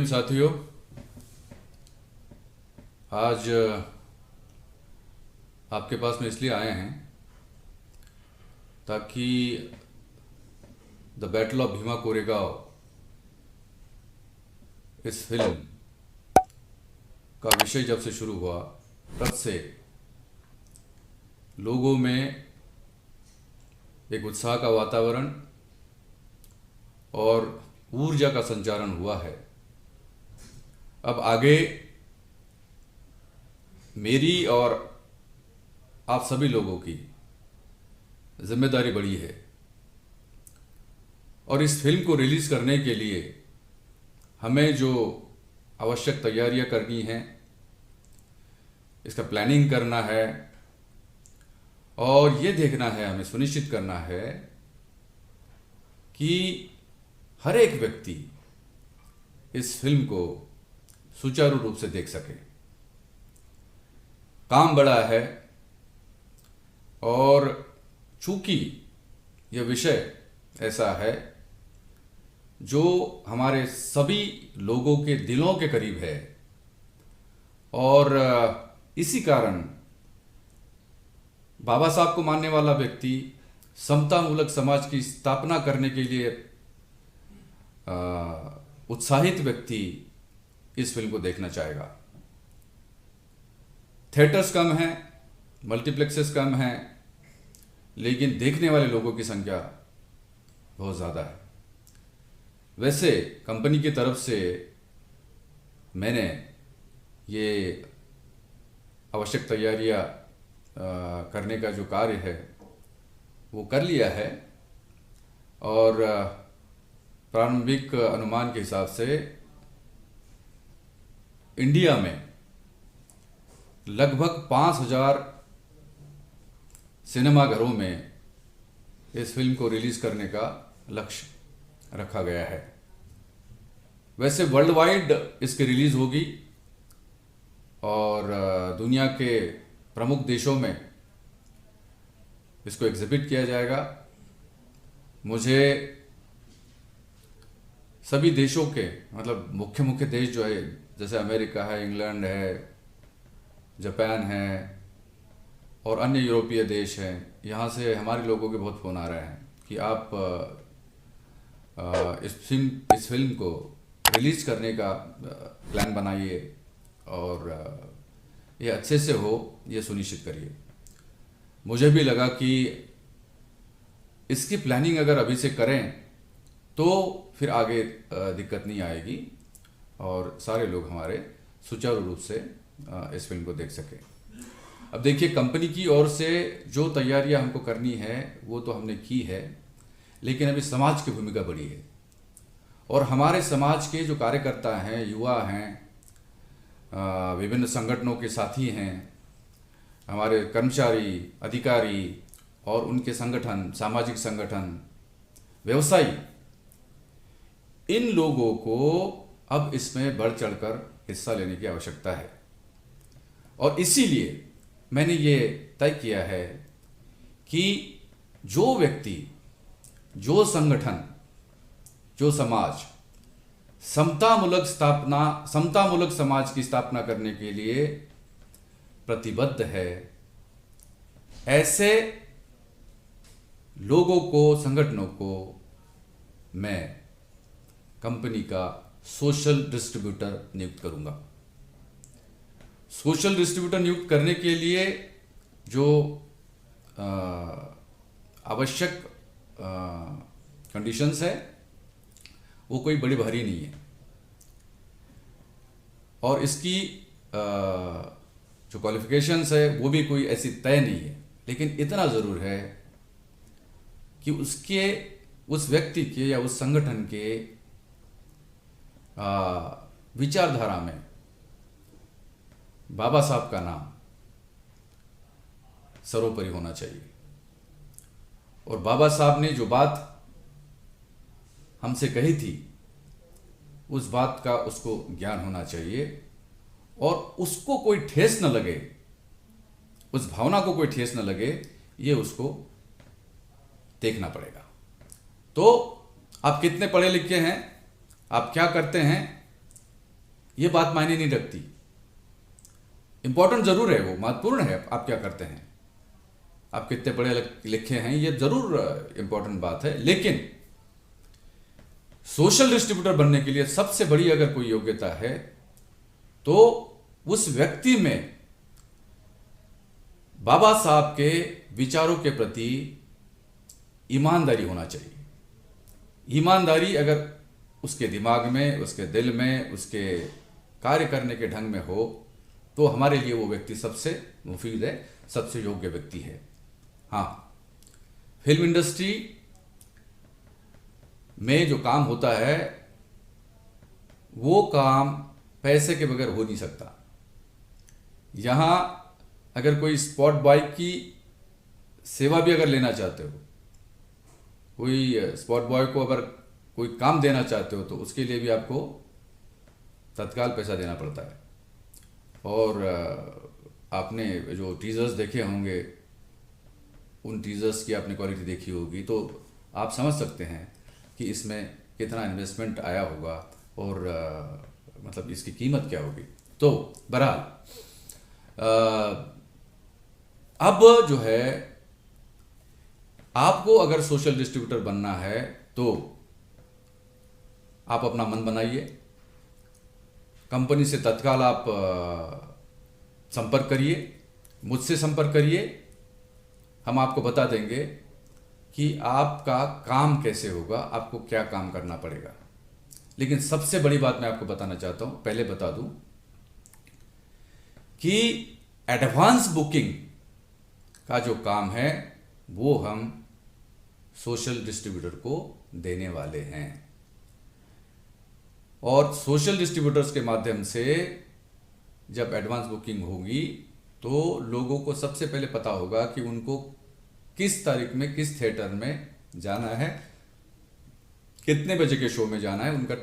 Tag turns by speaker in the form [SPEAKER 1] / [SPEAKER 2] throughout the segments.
[SPEAKER 1] मुनीम साथियों, आज आपके पास में इसलिए आए हैं ताकि the battle of Bhima Koregaon इस फिल्म का विषय जब से शुरू हुआ तब से लोगों में एक उत्साह का वातावरण और ऊर्जा का संचारण हुआ है। अब आगे मेरी और आप सभी लोगों की जिम्मेदारी बड़ी है और इस फिल्म को रिलीज करने के लिए हमें जो आवश्यक तैयारियां करनी हैं, इसका प्लानिंग करना है और ये देखना है, हमें सुनिश्चित करना है कि हर एक व्यक्ति इस फिल्म को सुचारू रूप से देख सके। काम बड़ा है और चूंकि यह विषय ऐसा है जो हमारे सभी लोगों के दिलों के करीब है और इसी कारण बाबा साहब को मानने वाला व्यक्ति समतामूलक समाज की स्थापना करने के लिए उत्साहित व्यक्ति इस फिल्म को देखना चाहेगा। थिएटर्स कम हैं, मल्टीप्लेक्सेस कम हैं, लेकिन देखने वाले लोगों की संख्या बहुत ज़्यादा है। वैसे कंपनी की तरफ से मैंने ये आवश्यक तैयारियां करने का जो कार्य है वो कर लिया है और प्रारंभिक अनुमान के हिसाब से इंडिया में लगभग 5,000 सिनेमाघरों में इस फिल्म को रिलीज करने का लक्ष्य रखा गया है। वैसे वर्ल्ड वाइड इसकी रिलीज होगी और दुनिया के प्रमुख देशों में इसको एग्जिबिट किया जाएगा। मुझे सभी देशों के मतलब मुख्य देश जो है, जैसे अमेरिका है, इंग्लैंड है, जापान है और अन्य यूरोपीय देश हैं, यहाँ से हमारे लोगों के बहुत फ़ोन आ रहे हैं कि आप इस फिल्म को रिलीज़ करने का प्लान बनाइए और ये अच्छे से हो, ये सुनिश्चित करिए। मुझे भी लगा कि इसकी प्लानिंग अगर अभी से करें तो फिर आगे दिक्कत नहीं आएगी और सारे लोग हमारे सुचारू रूप से इस फिल्म को देख सकें। अब देखिए, कंपनी की ओर से जो तैयारियां हमको करनी है वो तो हमने की है, लेकिन अभी समाज की भूमिका बड़ी है और हमारे समाज के जो कार्यकर्ता हैं, युवा हैं, विभिन्न संगठनों के साथी हैं, हमारे कर्मचारी, अधिकारी और उनके संगठन, सामाजिक संगठन, व्यवसायी, इन लोगों को अब इसमें बढ़ चढ़कर हिस्सा लेने की आवश्यकता है और इसीलिए मैंने ये तय किया है कि जो व्यक्ति, जो संगठन, जो समाज समतामूलक समाज की स्थापना करने के लिए प्रतिबद्ध है, ऐसे लोगों को, संगठनों को मैं कंपनी का सोशल डिस्ट्रीब्यूटर नियुक्त करूंगा। सोशल डिस्ट्रीब्यूटर नियुक्त करने के लिए जो आवश्यक कंडीशंस है वो कोई बड़ी भारी नहीं है और इसकी जो क्वालिफिकेशंस है वो भी कोई ऐसी तय नहीं है, लेकिन इतना ज़रूर है कि उस व्यक्ति के या उस संगठन के विचारधारा में बाबा साहब का नाम सर्वोपरि होना चाहिए और बाबा साहब ने जो बात हमसे कही थी उस बात का उसको ज्ञान होना चाहिए और उसको कोई ठेस न लगे, उस भावना को कोई ठेस न लगे, ये उसको देखना पड़ेगा। तो आप कितने पढ़े लिखे हैं, आप क्या करते हैं, ये बात मायने नहीं रखती। इंपॉर्टेंट जरूर है, वो महत्वपूर्ण है आप क्या करते हैं, आप कितने पढ़े लिखे हैं, ये जरूर इंपॉर्टेंट बात है। लेकिन सोशल डिस्ट्रीब्यूटर बनने के लिए सबसे बड़ी अगर कोई योग्यता है तो उस व्यक्ति में बाबा साहब के विचारों के प्रति ईमानदारी होना चाहिए। ईमानदारी अगर उसके दिमाग में, उसके दिल में, उसके कार्य करने के ढंग में हो तो हमारे लिए वो व्यक्ति सबसे मुफीद है, सबसे योग्य व्यक्ति है। हाँ, फिल्म इंडस्ट्री में जो काम होता है वो काम पैसे के बगैर हो नहीं सकता। यहाँ अगर कोई स्पॉट बॉय की सेवा भी अगर लेना चाहते हो, कोई स्पॉट बॉय को अगर कोई काम देना चाहते हो तो उसके लिए भी आपको तत्काल पैसा देना पड़ता है। और आपने जो टीजर्स देखे होंगे, उन टीजर्स की आपने क्वालिटी देखी होगी तो आप समझ सकते हैं कि इसमें कितना इन्वेस्टमेंट आया होगा और मतलब इसकी कीमत क्या होगी। तो बहरहाल अब जो है आपको अगर सोशल डिस्ट्रीब्यूटर बनना है तो आप अपना मन बनाइए, कंपनी से तत्काल आप संपर्क करिए, मुझसे संपर्क करिए, हम आपको बता देंगे कि आपका काम कैसे होगा, आपको क्या काम करना पड़ेगा। लेकिन सबसे बड़ी बात मैं आपको बताना चाहता हूं, पहले बता दूं कि एडवांस बुकिंग का जो काम है वो हम सोशल डिस्ट्रीब्यूटर को देने वाले हैं। और सोशल डिस्ट्रीब्यूटर्स के माध्यम से जब एडवांस बुकिंग होगी तो लोगों को सबसे पहले पता होगा कि उनको किस तारीख में किस थिएटर में जाना है, कितने बजे के शो में जाना है, उनका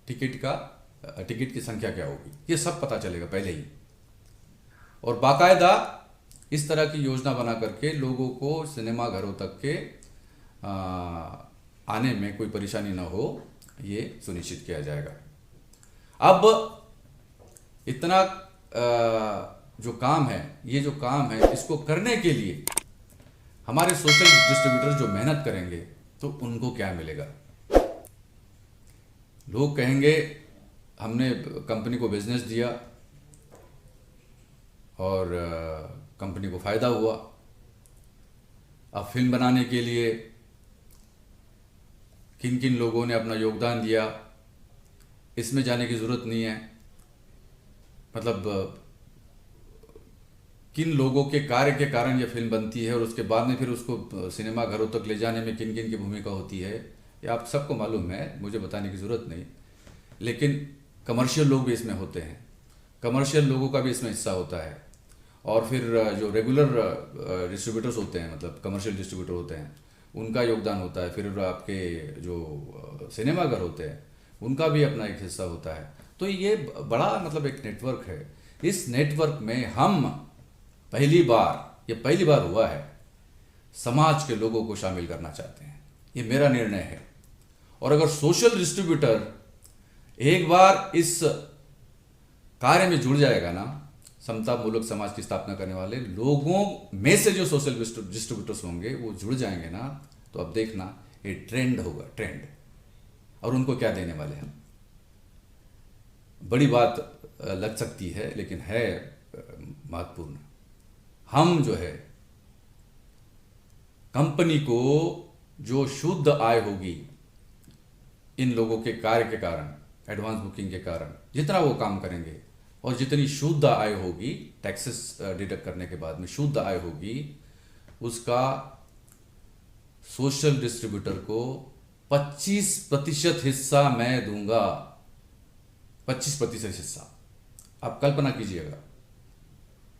[SPEAKER 1] टिकट की संख्या क्या होगी, ये सब पता चलेगा पहले ही। और बाकायदा इस तरह की योजना बना करके लोगों को सिनेमा घरों तक के आने में कोई परेशानी ना हो, ये सुनिश्चित किया जाएगा। अब इतना जो काम है, ये जो काम है, इसको करने के लिए हमारे सोशल डिस्ट्रीब्यूटर जो मेहनत करेंगे तो उनको क्या मिलेगा। लोग कहेंगे हमने कंपनी को बिजनेस दिया और कंपनी को फायदा हुआ, अब फिल्म बनाने के लिए किन किन लोगों ने अपना योगदान दिया, इसमें जाने की ज़रूरत नहीं है। मतलब किन लोगों के कार्य के कारण ये फिल्म बनती है और उसके बाद में फिर उसको सिनेमा घरों तक ले जाने में किन किन की भूमिका होती है, ये आप सबको मालूम है, मुझे बताने की ज़रूरत नहीं। लेकिन कमर्शियल लोग भी इसमें होते हैं, कमर्शियल लोगों का भी इसमें हिस्सा होता है। और फिर जो रेगुलर डिस्ट्रीब्यूटर्स होते हैं, मतलब कमर्शियल डिस्ट्रीब्यूटर होते हैं, उनका योगदान होता है। फिर आपके जो सिनेमाघर होते हैं उनका भी अपना एक हिस्सा होता है। तो ये बड़ा मतलब एक नेटवर्क है। इस नेटवर्क में हम पहली बार हुआ है, समाज के लोगों को शामिल करना चाहते हैं। ये मेरा निर्णय है। और अगर सोशल डिस्ट्रीब्यूटर एक बार इस कार्य में जुड़ जाएगा ना, समता मूलक समाज की स्थापना करने वाले लोगों में से जो सोशल डिस्ट्रीब्यूटर्स होंगे वो जुड़ जाएंगे ना, तो अब देखना ये ट्रेंड होगा, ट्रेंड। और उनको क्या देने वाले हैं, बड़ी बात लग सकती है लेकिन है महत्वपूर्ण। हम जो है कंपनी को जो शुद्ध आय होगी इन लोगों के कार्य के कारण, एडवांस बुकिंग के कारण, जितना वो काम करेंगे और जितनी शुद्ध आय होगी टैक्सेस डिडक्ट करने के बाद में शुद्ध आय होगी, उसका सोशल डिस्ट्रीब्यूटर को 25% हिस्सा मैं दूंगा। 25% हिस्सा। आप कल्पना कीजिएगा,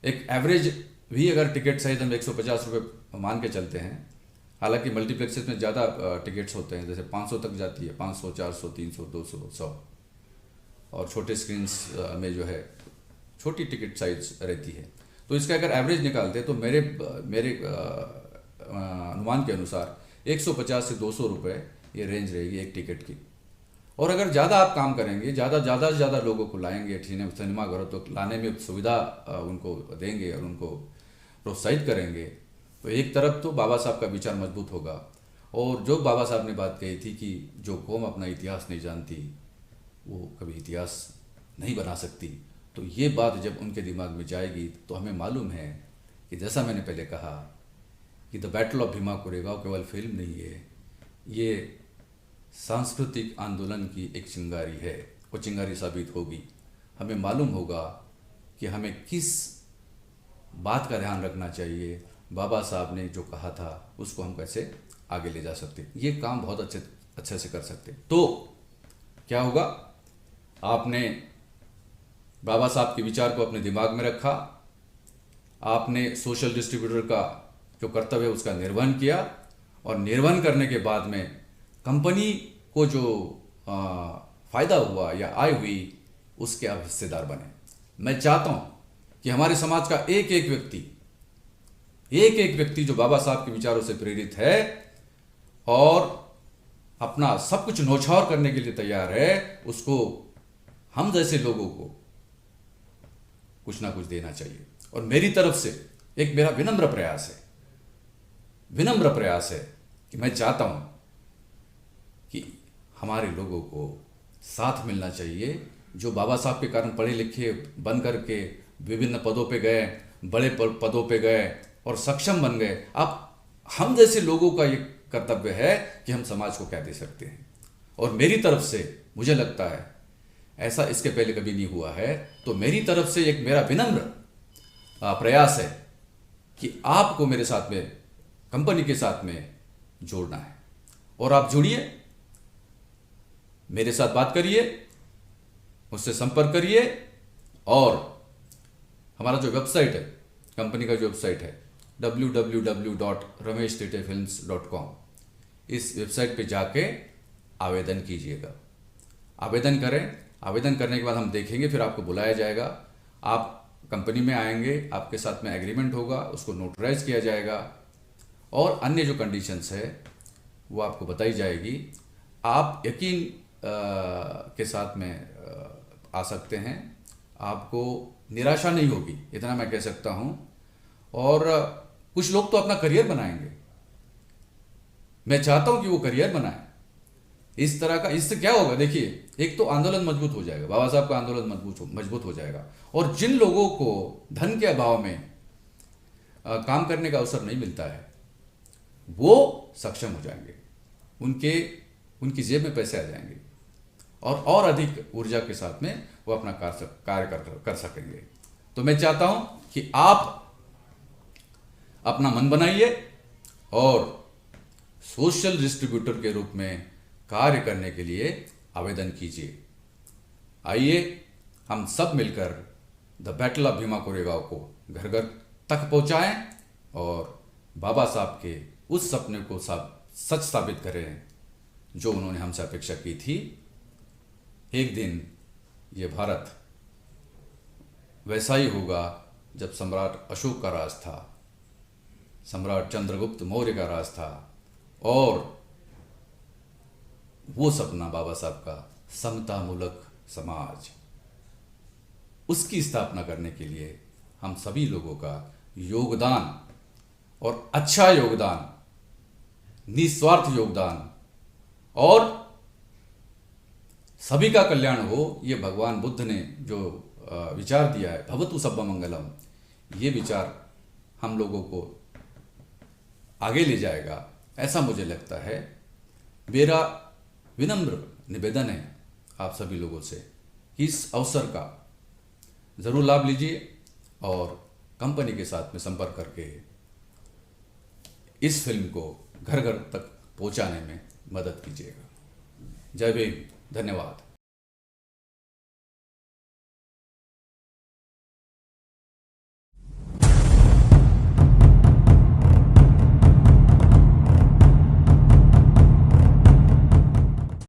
[SPEAKER 1] एक एवरेज भी अगर टिकट सहित हम 150 रुपये मान के चलते हैं, हालांकि मल्टीप्लेक्सेस में ज़्यादा टिकट्स होते हैं, जैसे 500 तक जाती है, 500, 400, 300, 200, 100। और छोटे स्क्रीन्स में जो है छोटी टिकट साइज रहती है। तो इसका अगर एवरेज निकालते हैं तो मेरे अनुमान के अनुसार 150 से 200 रुपये ये रेंज रहेगी एक टिकट की। और अगर ज़्यादा आप काम करेंगे, ज़्यादा से ज़्यादा लोगों को लाएंगे सिनेमाघरों तो लाने में सुविधा उनको देंगे और उनको प्रोत्साहित करेंगे, तो एक तरफ तो बाबा साहब का विचार मजबूत होगा। और जो बाबा साहब ने बात कही थी कि जो कौम अपना इतिहास नहीं जानती वो कभी इतिहास नहीं बना सकती, तो ये बात जब उनके दिमाग में जाएगी तो हमें मालूम है कि जैसा मैंने पहले कहा कि the battle of Bhima Koregaon केवल फिल्म नहीं है, ये सांस्कृतिक आंदोलन की एक चिंगारी है, वो चिंगारी साबित होगी। हमें मालूम होगा कि हमें किस बात का ध्यान रखना चाहिए, बाबा साहब ने जो कहा था उसको हम कैसे आगे ले जा सकते, ये काम बहुत अच्छे से कर सकते। तो क्या होगा, आपने बाबा साहब के विचार को अपने दिमाग में रखा, आपने सोशल डिस्ट्रीब्यूटर का जो कर्तव्य है उसका निर्वहन किया, और निर्वहन करने के बाद में कंपनी को जो फ़ायदा हुआ या आय हुई उसके आप हिस्सेदार बने। मैं चाहता हूँ कि हमारे समाज का एक एक व्यक्ति जो बाबा साहब के विचारों से प्रेरित है और अपना सब कुछ न्यौछावर करने के लिए तैयार है, उसको हम जैसे लोगों को कुछ ना कुछ देना चाहिए। और मेरी तरफ से एक मेरा विनम्र प्रयास है कि मैं चाहता हूं कि हमारे लोगों को साथ मिलना चाहिए, जो बाबा साहब के कारण पढ़े लिखे बन करके विभिन्न पदों पे गए, बड़े पदों पे गए और सक्षम बन गए। अब हम जैसे लोगों का ये कर्तव्य है कि हम समाज को क्या दे सकते हैं। और मेरी तरफ से मुझे लगता है ऐसा इसके पहले कभी नहीं हुआ है, तो मेरी तरफ से एक मेरा विनम्र प्रयास है कि आपको मेरे साथ में, कंपनी के साथ में जोड़ना है। और आप जुड़िए, मेरे साथ बात करिए, मुझसे संपर्क करिए। और हमारा जो वेबसाइट है, कंपनी का जो वेबसाइट है www.rameshtitefilms.com, इस वेबसाइट पे जाके आवेदन कीजिएगा। आवेदन करें, आवेदन करने के बाद हम देखेंगे, फिर आपको बुलाया जाएगा, आप कंपनी में आएंगे, आपके साथ में एग्रीमेंट होगा, उसको नोटराइज किया जाएगा और अन्य जो कंडीशंस है वो आपको बताई जाएगी। आप यकीन के साथ में आ सकते हैं, आपको निराशा नहीं होगी, इतना मैं कह सकता हूं। और कुछ लोग तो अपना करियर बनाएंगे, मैं चाहता हूं कि वो करियर बनाए इस तरह का। इससे क्या होगा, देखिए, एक तो आंदोलन मजबूत हो जाएगा, बाबा साहब का आंदोलन मजबूत हो जाएगा, और जिन लोगों को धन के अभाव में काम करने का अवसर नहीं मिलता है वो सक्षम हो जाएंगे, उनकी जेब में पैसे आ जाएंगे और अधिक ऊर्जा के साथ में वो अपना कार्य कर सकेंगे। तो मैं चाहता हूं कि आप अपना मन बनाइए और सोशल डिस्ट्रीब्यूटर के रूप में कार्य करने के लिए आवेदन कीजिए। आइए हम सब मिलकर the battle of Bhima Koregaon को घर घर तक पहुंचाएं और बाबा साहब के उस सपने को सच साबित करें जो उन्होंने हमसे अपेक्षा की थी। एक दिन ये भारत वैसा ही होगा जब सम्राट अशोक का राज था, सम्राट चंद्रगुप्त मौर्य का राज था, और वो सपना बाबा साहब का समतामूलक समाज, उसकी स्थापना करने के लिए हम सभी लोगों का योगदान और अच्छा योगदान, निस्वार्थ योगदान और सभी का कल्याण हो, ये भगवान बुद्ध ने जो विचार दिया है, भवतु सब्बा मंगलम, ये विचार हम लोगों को आगे ले जाएगा, ऐसा मुझे लगता है। मेरा विनम्र निवेदन है आप सभी लोगों से कि इस अवसर का ज़रूर लाभ लीजिए और कंपनी के साथ में संपर्क करके इस फिल्म को घर घर तक पहुंचाने में मदद कीजिएगा। जय भीम, धन्यवाद।